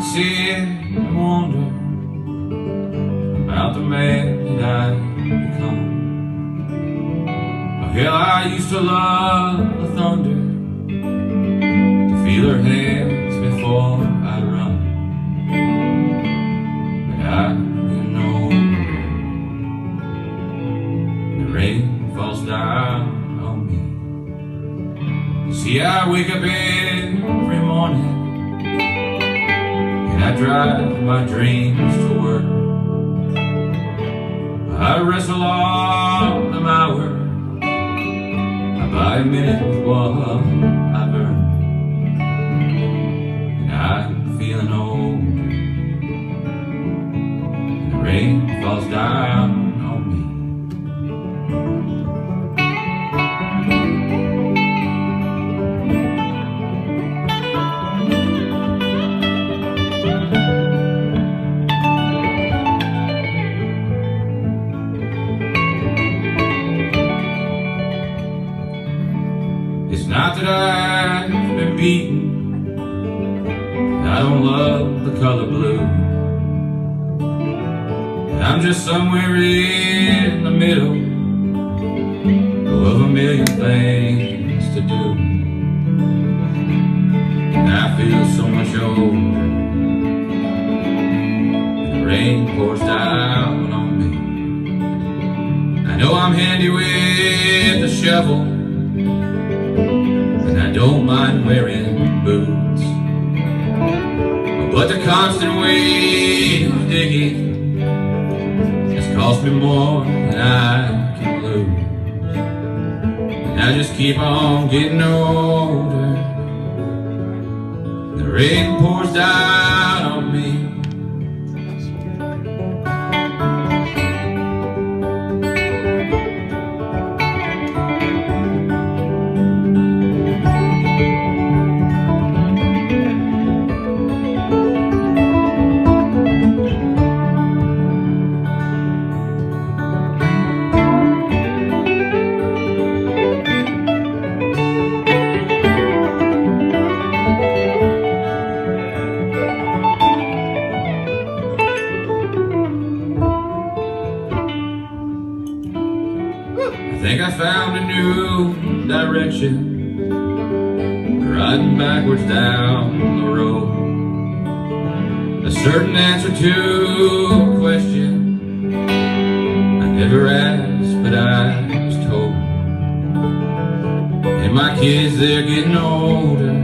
sit and wonder about the man that I've become. Oh, hell, I used to love the thunder, to feel her hands before I'd run. But I'm getting older, the rain falls down on me. See, I wake up every morning, I drive my dreams to work. I wrestle all them hours, I buy a minute with what I've earned. And I'm feeling older, and the rain falls down on me. It's not that I've been beaten, I don't love the color blue. I'm just somewhere in the middle of a million things to do. And I feel so much older, and the rain pours down on me. I know I'm handy with the shovel, I don't mind wearing boots, but the constant weight of digging has cost me more than I can lose. And I just keep on getting older, the rain pours down on me. I think I found a new direction, riding backwards down the road. A certain answer to a question I never asked, but I was told. And my kids, they're getting older,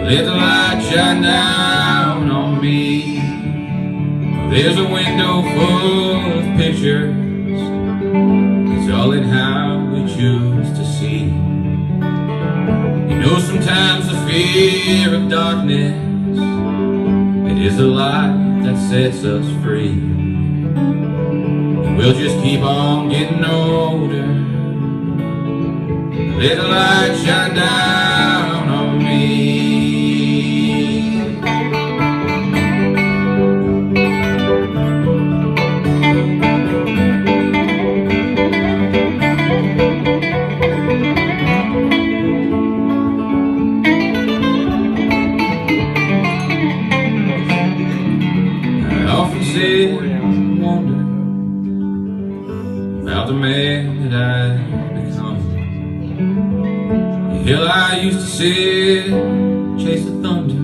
let the light shine down on me. There's a window full of pictures, it's all in how we choose to see. You know, sometimes the fear of darkness, it is the light that sets us free. And we'll just keep on getting older, let the light shine down on me. And wonder about the man that I've become. The hill I used to sit, chase the thunder,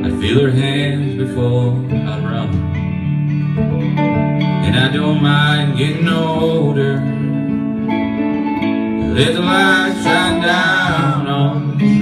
I'd feel her hands before I'd run. And I don't mind getting older, let the light shine down